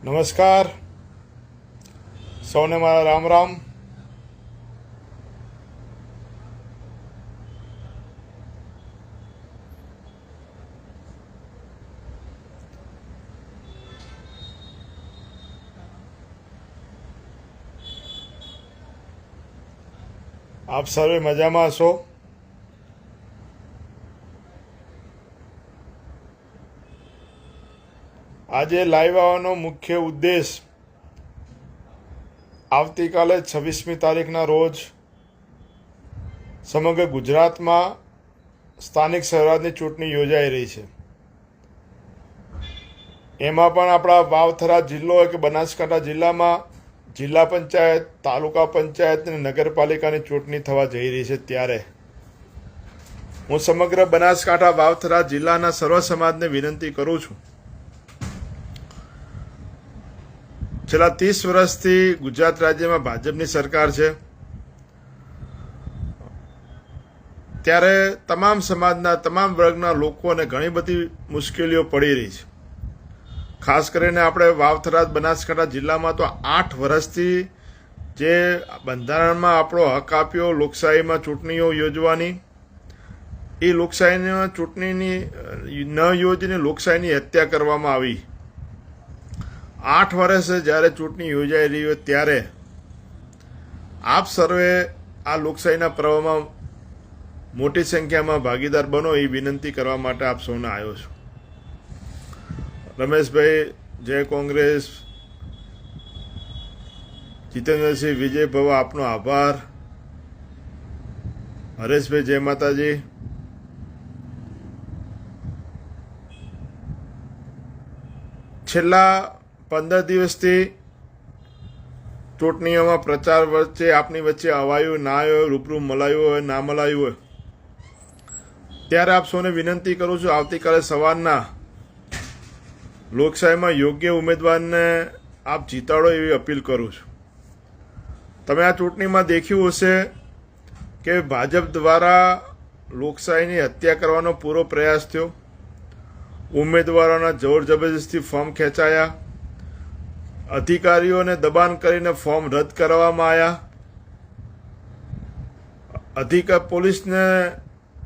નમસ્કાર સૌને મારા રામ રામ। આપ સર્વે મજામાં છો? આજે લાઈવ આવવાનો મુખ્ય ઉદ્દેશ આવતીકાલે 26મી તારીખના રોજ સમગ્ર ગુજરાતમાં સ્થાનિક સ્વરાજની ચૂંટણી યોજાઈ રહી છે। એમાં પણ આપણા વાવથરા જિલ્લો હોય કે બનાસકાંઠા જિલ્લામાં જિલ્લા પંચાયત, તાલુકા પંચાયત અને નગરપાલિકાની ચૂંટણી થવા જઈ રહી છે। ત્યારે હું સમગ્ર બનાસકાંઠા વાવથરા જિલ્લાના સર્વ સમાજને વિનંતી કરું છું, છેલ્લા 30 વર્ષથી ગુજરાત રાજ્યમાં ભાજપની સરકાર છે, ત્યારે તમામ સમાજના તમામ વર્ગના લોકોને ઘણી બધી મુશ્કેલીઓ પડી રહી છે। ખાસ કરીને આપણે વાવથરા બનાસકાંઠા જિલ્લામાં તો 8 વર્ષથી જે બંધારણમાં આપણો હક આપ્યો લોકશાહીમાં ચૂંટણીઓ યોજવાની, એ લોકશાહીની ચૂંટણીની ન યોજીને લોકશાહીની હત્યા કરવામાં આવી। 8 વર્ષે જ્યારે ચૂંટણી યોજાઈ રહી હોય ત્યારે આપ સર્વે આ લોકશાહીના પર્વમાં મોટી સંખ્યામાં ભાગીદાર બનો એ વિનંતી કરવા માટે આપ સૌને આવ્યો છું। રમેશભાઈ જય કોંગ્રેસ, જીતેન્દ્રસિંહ વિજય ભવ આપનો આભાર, હરેશભાઈ જય માતાજી। છેલ્લા 15 દિવસથી ચૂંટણીઓમાં પ્રચાર વચ્ચે આપની વચ્ચે અવાયું ના આવ્યો, રૂબરૂ મલાયું હોય ના મલાયું હોય, ત્યારે આપ સૌને વિનંતી કરું છું, આવતીકાલે સવારના લોકશાહીમાં યોગ્ય ઉમેદવારને આપ જીતાડો એવી અપીલ કરું છું। તમે આ ચૂંટણીમાં દેખ્યું હશે કે ભાજપ દ્વારા લોકશાહીની હત્યા કરવાનો પૂરો પ્રયાસ થયો। ઉમેદવારોના જોર જબરજસ્તી ફોર્મ ખેંચાયા, અધિકારીઓને દબાણ કરીને ફોર્મ રદ કરવામાં આવ્યા, પોલીસને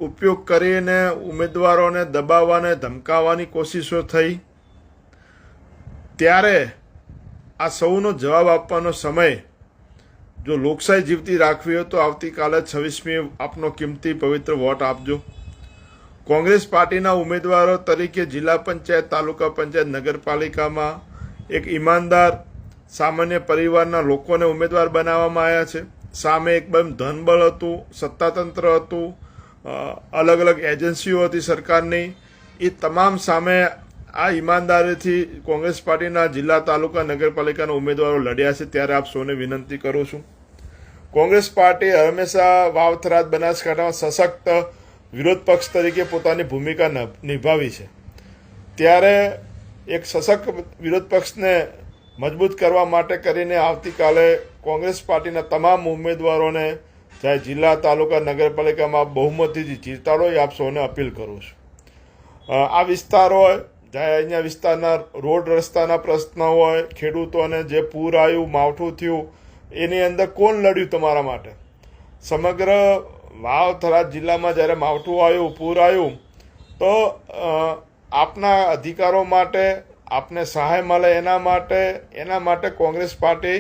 ઉપયોગ કરીને ઉમેદવારોને દબાવવાને ધમકાવવાની કોશિશો થઈ। ત્યારે આ સૌનો જવાબ આપવાનો સમય, જો લોકશાહી જીવતી રાખવી હોય તો આવતીકાલે 26મી આપનો કિંમતી પવિત્ર વોટ આપજો। કોંગ્રેસ પાર્ટીના ઉમેદવારો તરીકે જિલ્લા પંચાયત, તાલુકા પંચાયત, નગરપાલિકામાં એક ઈમાનદાર સામાન્ય પરિવારના લોકોને ઉમેદવાર બનાવવામાં આવ્યા છે। સામે એકદમ ધનબળ હતું, સત્તાતંત્ર હતું, અલગ અલગ એજન્સીઓ હતી સરકારની, એ તમામ સામે આ ઈમાનદારીથી કોંગ્રેસ પાર્ટીના જિલ્લા, તાલુકા, નગરપાલિકાના ઉમેદવારો લડ્યા છે। ત્યારે આપ સૌને વિનંતી કરું છું, કોંગ્રેસ પાર્ટી હંમેશા વાવથરા બનાસકાંઠામાં સશક્ત વિરોધ પક્ષ તરીકે પોતાની ભૂમિકા નિભાવી છે। ત્યારે એક સશક્ત વિરોધ પક્ષને મજબૂત કરવા માટે કરીને આવતીકાલે કોંગ્રેસ પાર્ટીના તમામ ઉમેદવારોને ચાહે જિલ્લા, તાલુકા, નગરપાલિકામાં બહુમતીથી જીતાડો એ આપ સૌને અપીલ કરું છું। આ વિસ્તાર હોય, ચાહે અહીંયા વિસ્તારના રોડ રસ્તાના પ્રશ્ન હોય, ખેડૂતોને જે પૂર આવ્યું, માવઠું થયું, એની અંદર કોણ લડ્યું તમારા માટે? સમગ્ર વાવથરા જિલ્લામાં જ્યારે માવઠું આવ્યું, પૂર આવ્યું, તો આપના અધિકારો માટે, આપને સહાય મળે એના માટે કોંગ્રેસ પાર્ટી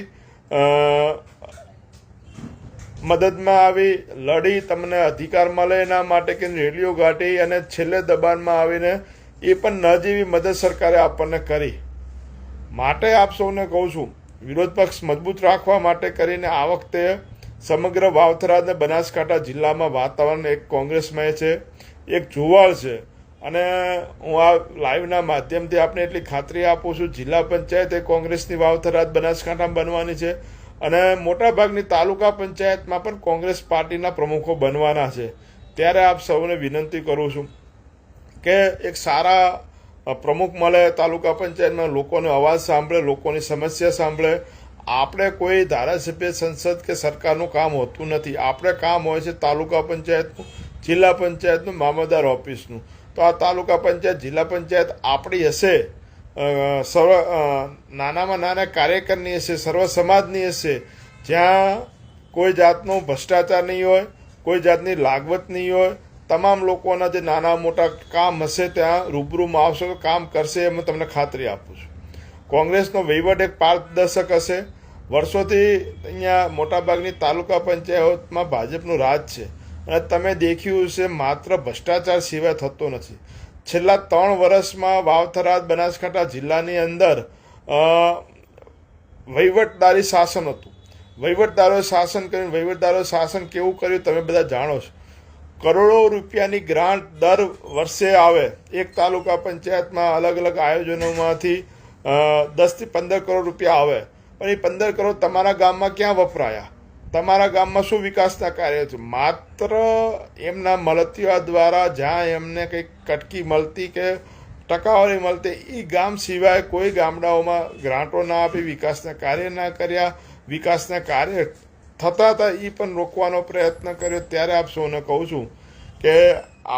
મદદમાં આવી, લડી, તમને અધિકાર મળે એના માટે કે રેલીઓ ગાંઠી, અને છેલ્લે દબાણમાં આવીને એ પણ ન જેવી મદદ સરકારે આપણને કરી। માટે આપ સૌને કહું છું, વિરોધ પક્ષ મજબૂત રાખવા માટે કરીને આ વખતે સમગ્ર વાવથરા અને બનાસકાંઠા જિલ્લામાં વાતાવરણ એક કોંગ્રેસમય છે, એક જુવાળ છે। અને હું આ લાઈવના માધ્યમથી આપને એટલી ખાતરી આપું છું, જિલ્લા પંચાયત એ કોંગ્રેસની વાવથરા બનાસકાંઠામાં બનવાની છે, અને મોટાભાગની તાલુકા પંચાયતમાં પણ કોંગ્રેસ પાર્ટીના પ્રમુખો બનવાના છે। ત્યારે આપ સૌને વિનંતી કરું છું કે એક સારા પ્રમુખ મળે, તાલુકા પંચાયતમાં લોકોનો અવાજ સાંભળે, લોકોની સમસ્યા સાંભળે। આપણે કોઈ ધારાસભ્ય, સંસદ કે સરકારનું કામ હોતું નથી, આપણે કામ હોય છે તાલુકા પંચાયતનું, જિલ્લા પંચાયતનું, મામલતદાર ઓફિસનું। તો આ તાલુકા પંચાયત, જિલ્લા પંચાયત આપણી હશે નાનામાં નાના કાર્યકરની હશે, સર્વ સમાજની હશે, જ્યાં કોઈ જાતનો ભ્રષ્ટાચાર નહીં હોય, કોઈ જાતની લાગવત નહીં હોય, તમામ લોકોના જે નાના મોટા કામ હશે ત્યાં રૂબરૂમાં આવશે તો કામ કરશે એમ તમને ખાતરી આપું છું. કોંગ્રેસનો વહીવટ એક પારદર્શક હશે. વર્ષોથી અહીંયા મોટાભાગની તાલુકા પંચાયતમાં ભાજપનું રાજ છે અને તમે દેખ્યું છે માત્ર ભ્રષ્ટાચાર સિવાય થતો નથી. છેલ્લા 3 વર્ષમાં વાવ-થરાદ બનાસકાંઠા જિલ્લાની અંદર વહીવટદારી શાસન હતું. વહીવટદારોએ શાસન કર્યું. વહીવટદારોએ શાસન કેવું કર્યું તમે બધા જાણો છો. કરોડો રૂપિયાની ગ્રાન્ટ દર વર્ષે આવે. એક તાલુકા પંચાયતમાં અલગ અલગ આયોજનોમાંથી 10 થી 15 કરોડ રૂપિયા આવે. પણ એ 15 કરોડ તમારા ગામમાં ક્યાં વપરાયા? તમારા ગામમાં શું વિકાસના કાર્ય છે? માત્ર એમના મળતિયા દ્વારા જ્યાં એમને કંઈક કટકી મળતી કે ટકાવારી મળતી એ ગામ સિવાય કોઈ ગામડાઓમાં ગ્રાન્ટો ના આપી, વિકાસના કાર્ય ના કર્યા. વિકાસના કાર્ય થતા હતા એ પણ રોકવાનો પ્રયત્ન કર્યો. ત્યારે આપ સૌને કહું છું કે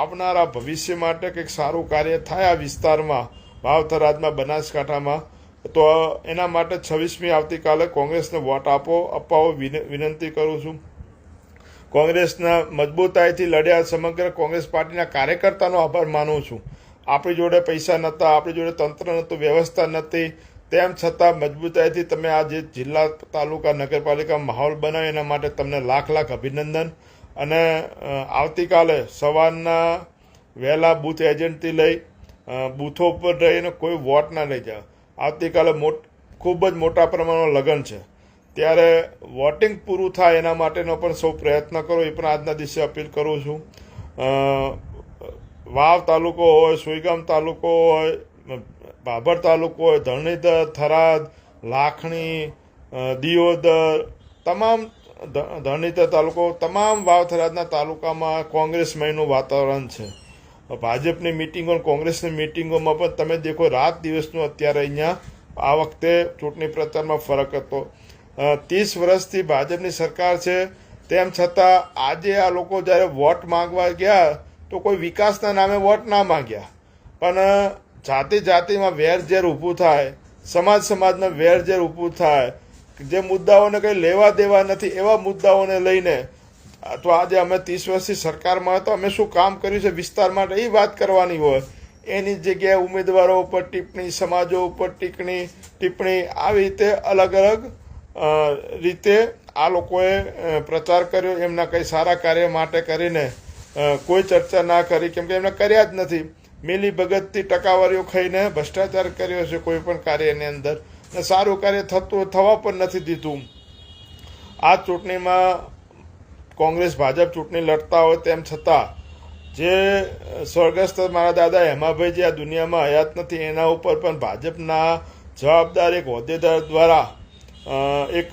આવનારા ભવિષ્ય માટે કંઈક સારું કાર્ય થાય આ વિસ્તારમાં, વાવ-થરાદમાં, બનાસકાંઠામાં, તો એના માટે 26મી આવતીકાલે કોંગ્રેસને વોટ અપાવો વિનંતી કરું છું. કોંગ્રેસના મજબૂતાઈથી લડ્યા સમગ્ર કોંગ્રેસ પાર્ટીના કાર્યકર્તાનો આભાર માનું છું. આપણી જોડે પૈસા નહોતા, આપણી જોડે તંત્ર નહોતું, વ્યવસ્થા નહોતી, તેમ છતાં મજબૂતાઈથી તમે આ જે જિલ્લા, તાલુકા, નગરપાલિકા માહોલ બનાવ્યો એના માટે તમને લાખ લાખ અભિનંદન. અને આવતીકાલે સવારના વહેલા બૂથ એજન્ટથી લઈ બૂથો ઉપર રહીને કોઈ વોટ ના લઈ જાય. આવતીકાલે ખૂબ જ મોટા પ્રમાણમાં લગ્ન છે, ત્યારે વોટિંગ પૂરું થાય એના માટેનો પણ સૌ પ્રયત્ન કરો, એ પણ આજના દિવસે અપીલ કરું છું. વાવ તાલુકો હોય, સુઈગામ તાલુકો હોય, ભાભર તાલુકો હોય, ધરણીધર, થરાદ, લાખણી, દિયોદર, તમામ ધરણીધર તાલુકો, તમામ વાવ-થરાદના તાલુકામાં કોંગ્રેસમયનું વાતાવરણ છે. ભાજપની મિટિંગો, કોંગ્રેસની મિટિંગોમાં પણ તમે દેખો રાત દિવસનું અત્યારે અહીંયા આ વખતે ચૂંટણી પ્રચારમાં ફરક હતો. 30 વર્ષથી ભાજપની સરકાર છે, તેમ છતાં આજે આ લોકો જ્યારે વોટ માંગવા ગયા તો કોઈ વિકાસના નામે વોટ ના માંગ્યા, પણ જાતિ જાતિમાં વેરઝેર ઊભું થાય, સમાજ સમાજમાં વેરઝેર ઊભું થાય, જે મુદ્દાઓને કંઈ લેવા દેવા નથી એવા મુદ્દાઓને લઈને તો આજે અમે 30 વર્ષથી સરકારમાં તો અમે શું કામ કર્યું છે વિસ્તાર માટે એ વાત કરવાની હોય. એની જગ્યાએ ઉમેદવારો ઉપર ટિપ્પણી, સમાજો ઉપર ટિપ્પણી આવી રીતે અલગ અલગ રીતે આ લોકોએ પ્રચાર કર્યો. એમના કંઈ સારા કાર્ય માટે કરીને કોઈ ચર્ચા ના કરી, કેમ કે એમને કર્યા જ નથી. મિલી ભગતથી ટકાવારીઓ ખાઈને ભ્રષ્ટાચાર કર્યો છે કોઈ પણ કાર્યની અંદર, ને સારું કાર્ય થવા પણ નથી દીધું. આ ચૂંટણીમાં કોંગ્રેસ ભાજપ ચૂંટણી લડતા હોય તેમ છતાં જે સ્વર્ગસ્થ મારા દાદા હેમાભાઈ જે આ દુનિયામાં હયાત નથી, એના ઉપર પણ ભાજપના જવાબદાર એક હોદ્દેદાર દ્વારા એક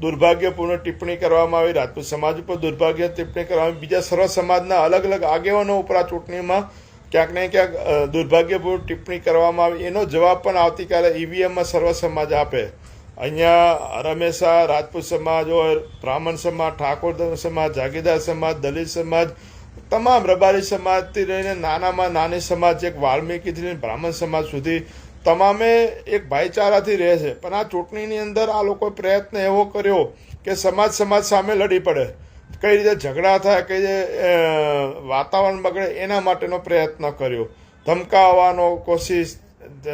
દુર્ભાગ્યપૂર્ણ ટિપ્પણી કરવામાં આવી. રાજપૂત સમાજ ઉપર દુર્ભાગ્ય ટિપ્પણી કરવામાં આવી. બીજા સર્વ સમાજના અલગ અલગ આગેવાનો ઉપર આ ચૂંટણીમાં ક્યાંક ને ક્યાંક દુર્ભાગ્યપૂર્ણ ટિપ્પણી કરવામાં આવી. એનો જવાબ પણ આવતીકાલે ઈવીએમમાં સર્વ સમાજ આપે. અહીંયા રમેશા રાજપૂત સમાજ હોય, બ્રાહ્મણ સમાજ, ઠાકોર સમાજ, જાગીરદાર સમાજ, દલિત સમાજ, તમામ રબારી સમાજથી લઈને નાનામાં નાની સમાજ, એક વાલ્મીકીથી લઈને બ્રાહ્મણ સમાજ સુધી તમામે એક ભાઈચારાથી રહે છે. પણ આ ચૂંટણીની અંદર આ લોકોએ પ્રયત્ન એવો કર્યો કે સમાજ સામે લડી પડે, કઈ રીતે ઝઘડા થાય, કઈ રીતે વાતાવરણ બગડે એના માટેનો પ્રયત્ન કર્યો. ધમકાવવાનો કોશિશ,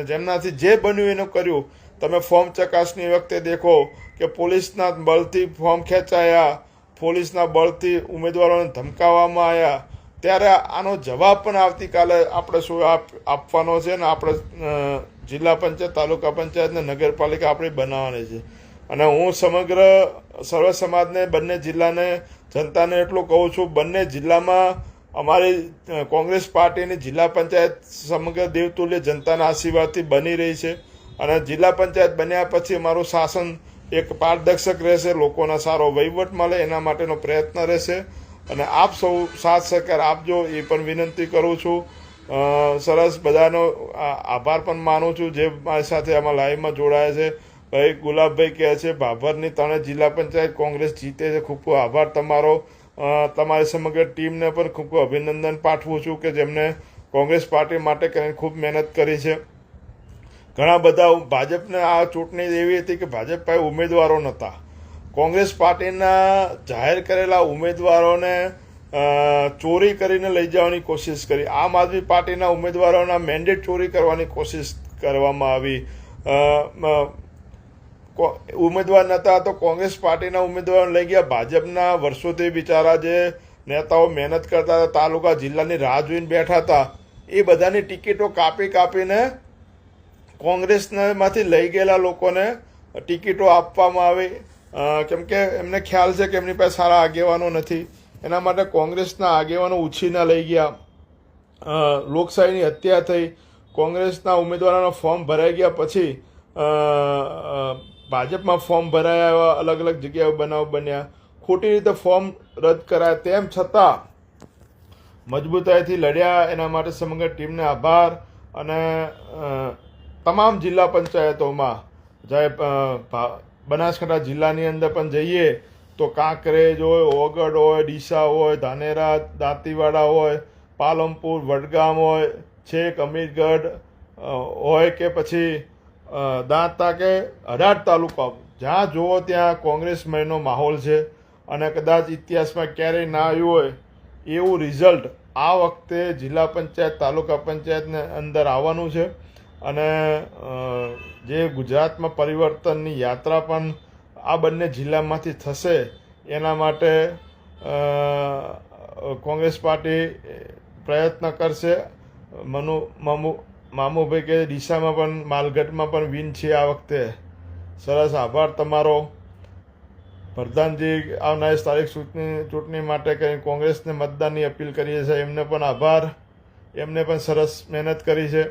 જેમનાથી જે બન્યું એનું કર્યું. તમે ફોર્મ ચકાસણી વખતે દેખો કે પોલીસના બળથી ફોર્મ ખેંચાયા, પોલીસના બળથી ઉમેદવારોને ધમકાવવામાં આવ્યા. ત્યારે આનો જવાબ પણ આવતીકાલે આપણે શું આપવાનો છે ને આપણે જિલ્લા પંચાયત, તાલુકા પંચાયત ને નગરપાલિકા આપણે બનાવવાની છે. અને હું સમગ્ર સર્વ સમાજને, બંને જિલ્લાને, જનતાને એટલું કહું છું, બંને જિલ્લામાં અમારી કોંગ્રેસ પાર્ટીની જિલ્લા પંચાયત સમગ્ર દેવતુલ્ય જનતાના આશીર્વાદથી બની રહી છે. અને જિલ્લા પંચાયત બન્યા પછી અમારું શાસન એક પારદર્શક રહેશે, લોકોના સારો વહીવટ મળે એના માટેનો પ્રયત્ન રહેશે. અને આપ સૌ સાથ સહકાર આપજો એ પણ વિનંતી કરું છું. સરસ, બધાનો આભાર પણ માનું છું જે મારી સાથે આમાં લાઈવમાં જોડાયા છે. ભાઈ ગુલાબભાઈ કહે છે ભાભરની 3 જિલ્લા પંચાયત કોંગ્રેસ જીતે છે. ખૂબ ખૂબ આભાર તમારો. તમારી સમગ્ર ટીમને પણ ખૂબ ખૂબ અભિનંદન પાઠવું છું કે જેમને કોંગ્રેસ પાર્ટી માટે કરીને ખૂબ મહેનત કરી છે. ઘણા બધા ભાજપને આ ચૂંટણી એવી હતી કે ભાજપ પાસે ઉમેદવારો નહોતા. કોંગ્રેસ પાર્ટીના જાહેર કરેલા ઉમેદવારોને ચોરી કરીને લઈ જવાની કોશિશ કરી. આમ આદમી પાર્ટીના ઉમેદવારોના મેન્ડેટ ચોરી કરવાની કોશિશ કરવામાં આવી. ઉમેદવાર નહોતા તો કોંગ્રેસ પાર્ટીના ઉમેદવારોને લઈ ગયા. ભાજપના વર્ષોથી બિચારા જે નેતાઓ મહેનત કરતા હતા, તાલુકા જિલ્લાની રાહ જોઈને બેઠા હતા, એ બધાની ટિકિટો કાપીને કોંગ્રેસમાંથી લઈ ગયેલા લોકોને ટિકિટો આપવામાં આવી. કેમ કે એમને ખ્યાલ છે કે એમની પાસે સારા આગેવાનો નથી, એના માટે કોંગ્રેસના આગેવાનો ઉછીના લઈ ગયા. લોકશાહીની હત્યા થઈ. કોંગ્રેસના ઉમેદવારોના ફોર્મ ભરાઈ ગયા, પછી ભાજપમાં ફોર્મ ભરાયા, અલગ અલગ જગ્યાએ બનાવ બન્યા, ખોટી રીતે ફોર્મ રદ કરાયા. તેમ છતાં મજબૂતાઈથી લડ્યા. એના માટે સમગ્ર ટીમને આભાર. અને તમામ જિલ્લા પંચાયતોમાં જાય, બનાસકાંઠા જિલ્લાની અંદર પણ જઈએ તો કાંકરેજ હોય, ઓગડ હોય, ડીસા હોય, ધાનેરા, દાંતીવાડા હોય, પાલનપુર, વડગામ હોય, છેક અમીરગઢ હોય કે પછી દાંતા કે 18 તાલુકા, જ્યાં જુઓ ત્યાં કોંગ્રેસમયનો માહોલ છે. અને કદાચ ઇતિહાસમાં ક્યારેય ના આવ્યું હોય એવું રિઝલ્ટ આ વખતે જિલ્લા પંચાયત, તાલુકા પંચાયતને અંદર આવવાનું છે. અને જે ગુજરાતમાં પરિવર્તનની યાત્રા પણ આ બંને જિલ્લામાંથી થશે, એના માટે કોંગ્રેસ પાર્ટી પ્રયત્ન કરશે. મામુભાઈ કે ડીસામાં પણ, માલગઢમાં પણ વિન છે આ વખતે. સરસ, આભાર તમારો. પ્રધાનજી આવનારી તારીખ ચૂંટણી માટે કંઈ કોંગ્રેસને મતદાનની અપીલ કરીએ છીએ, એમને પણ આભાર. એમને પણ સરસ મહેનત કરી છે.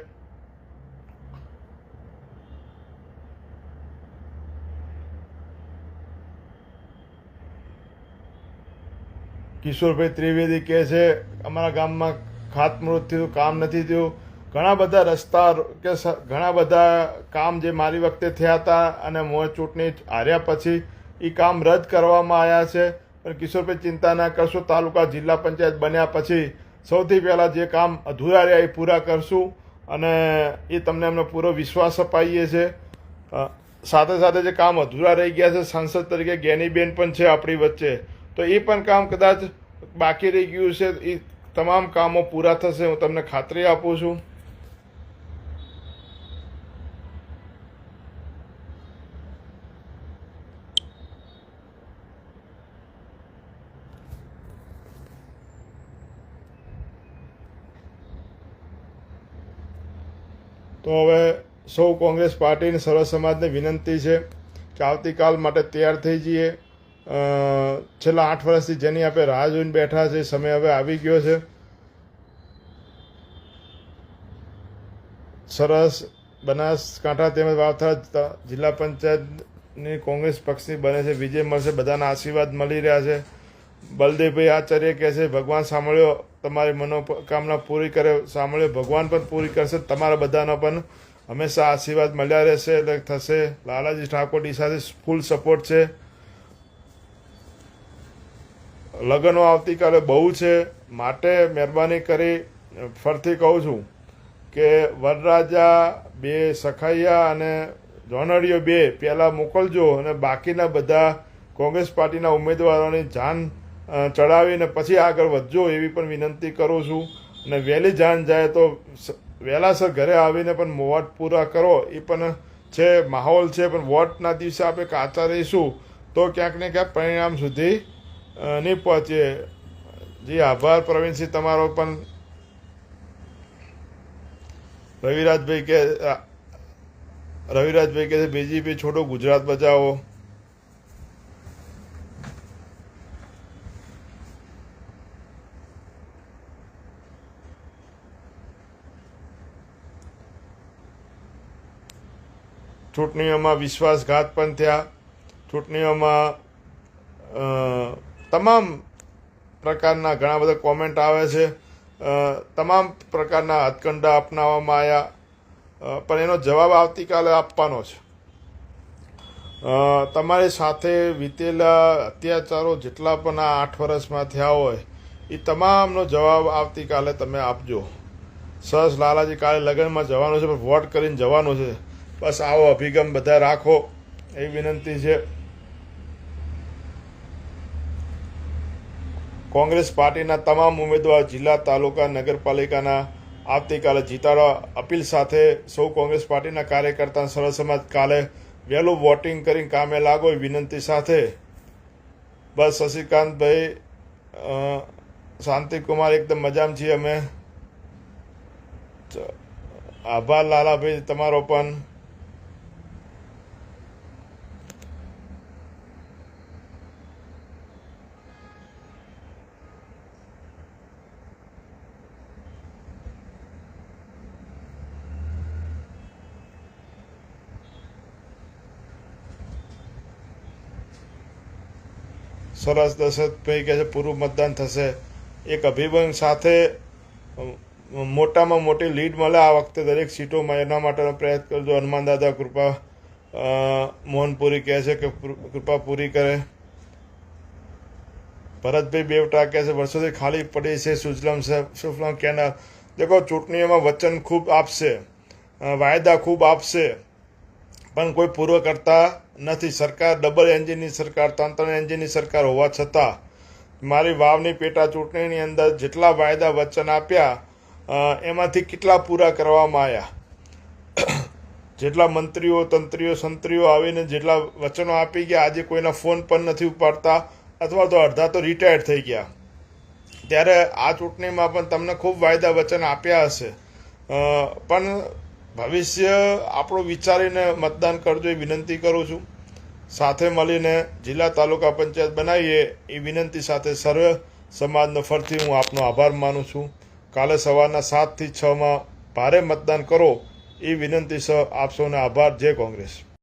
કિશોરભાઈ ત્રિવેદી કહે છે અમારા ગામમાં ખાતમુહૂર્ત થયું, કામ નથી થયું. ઘણા બધા રસ્તા કે ઘણા બધા કામ જે મારી વખતે થયા હતા અને મોં ચૂંટણી હાર્યા પછી એ કામ રદ કરવામાં આવ્યા છે. પણ કિશોરભાઈ ચિંતા ના કરશો, તાલુકા જિલ્લા પંચાયત બન્યા પછી સૌથી પહેલાં જે કામ અધૂરા રહ્યા એ પૂરા કરશું. અને એ તમને અમને પૂરો વિશ્વાસ અપાઈએ છીએ. સાથે સાથે જે કામ અધૂરા રહી ગયા છે, સાંસદ તરીકે જ્ઞાનીબેન પણ છે આપણી વચ્ચે, તો એ પણ કામ કદાચ બાકી રહી ગયું છે. એ તમામ કામો પૂરા થશે, હું તમને ખાતરી આપું છું. તો હવે સૌ કોંગ્રેસ પાર્ટીની સર્વ સમાજને વિનંતી છે કે આવતીકાલ માટે તૈયાર થઈ જઈએ. છેલ્લા 8 વર્ષથી જેની આપણે રાહ જોઈને બેઠા છે, સમય હવે આવી ગયો છે. સરસ બનાસકાંઠા તેમજ વાવથરા જિલ્લા પંચાયતની કોંગ્રેસ પક્ષની બને છે, વિજય મળશે, બધાના આશીર્વાદ મળી રહ્યા છે. બલદેવભાઈ આચાર્ય કહે છે ભગવાન સાંભળ્યો, તમારી મનોકામના પૂરી કરે. સાંભળ્યો, ભગવાન પણ પૂરી કરશે. તમારા બધાનો પણ હંમેશા આશીર્વાદ મળ્યા રહેશે, એટલે થશે. લાલાજી ઠાકોર ડીસાથી ફૂલ સપોર્ટ છે. લગ્નો આવતીકાલે બહુ છે, માટે મહેરબાની કરી ફરીથી કહું છું કે વરરાજા 2 સખાઈયા અને જોનડીઓ 2 પહેલાં મોકલજો, અને બાકીના બધા કોંગ્રેસ પાર્ટીના ઉમેદવારોની જાન ચડાવીને પછી આગળ વધજો એવી પણ વિનંતી કરું છું. અને વહેલી જાન જાય તો વહેલાસર ઘરે આવીને પણ વોટ પૂરા કરો, એ પણ છે માહોલ છે. પણ વોટના દિવસે આપણે કાચા રહીશું તો ક્યાંક ને ક્યાંક પરિણામ સુધી નહીં પહોંચીએ. જી આભાર પ્રવીણસિંહ તમારો પણ. રવિરાજભાઈ કહે છે બીજેપી છોડો, ગુજરાત બચાવો. ચૂંટણીઓમાં વિશ્વાસઘાત પણ થયા. ચૂંટણીઓમાં તમામ પ્રકારના ઘણા બધા કોમેન્ટ આવે છે. તમામ પ્રકારના હથકંડા અપનાવવામાં આવ્યા, પણ એનો જવાબ આવતીકાલે આપવાનો છે. તમારી સાથે વીતેલા અત્યાચારો જેટલા પણ આ 8 વર્ષમાં થયા હોય એ તમામનો જવાબ આવતીકાલે તમે આપજો. સરસ લાલાજી, કાલે લગ્નમાં જવાનું છે પણ વોટ કરીને જવાનું છે. બસ આવો અભિગમ બધા રાખો એવી વિનંતી છે. કોંગ્રેસ પાર્ટીના તમામ ઉમેદવાર જિલ્લા, તાલુકા, નગરપાલિકાના આવતીકાલે જીતાડવા અપીલ સાથે સૌ કોંગ્રેસ પાર્ટીના કાર્યકર્તા સરળ સમાજ કાલે વહેલું વોટિંગ કરીને કામે લાગો એ વિનંતી સાથે બસ શશિકાંતભાઈ, શાંતિકુમાર એકદમ મજામાં છીએ અમે. આભાર લાલાભાઈ તમારો પણ. સરસ. દશરથભાઈ કહે છે પૂરું મતદાન થશે. એક અભિગમ સાથે મોટામાં મોટી લીડ મળે આ વખતે દરેક સીટોમાં, એના માટેનો પ્રયાસ કરજો. હનુમાન દાદા કૃપા મોહનપુરી કહે છે કે કૃપા પૂરી કરે. ભરતભાઈ બેવટા કહે છે વર્ષોથી ખાલી પડી છે સુફલમ કેનાલ. દેખો, ચૂંટણીઓમાં વચન ખૂબ આપશે, વાયદા ખૂબ આપશે, પણ કોઈ પૂર્વ કરતા નથી. સરકાર ડબલ એન્જિનની સરકાર, 3 એન્જિનની સરકાર હોવા છતાં મારી વાવની પેટા ચૂંટણીની અંદર જેટલા વાયદા વચન આપ્યા એમાંથી કેટલા પૂરા કરવામાં આવ્યા. જેટલા મંત્રીઓ, તંત્રીઓ, સંત્રીઓ આવીને જેટલા વચનો આપી ગયા, આજે કોઈના ફોન પણ નથી ઉપાડતા અથવા તો અડધા તો રિટાયર્ડ થઈ ગયા. ત્યારે આ ચૂંટણીમાં પણ તમને ખૂબ વાયદા વચન આપ્યા હશે, પણ ભવિષ્ય આપણું વિચારીને મતદાન કરજો એ વિનંતી કરું છું. સાથે મળીને જિલ્લા, તાલુકા પંચાયત બનાવીએ એ વિનંતી સાથે સર્વ સમાજનો ફરતી હું આપનો આભાર માનું છું. કાલે સવારના 7 થી 6 ભારે મતદાન કરો એ વિનંતી સહ આપ સૌને આભાર. જય કોંગ્રેસ.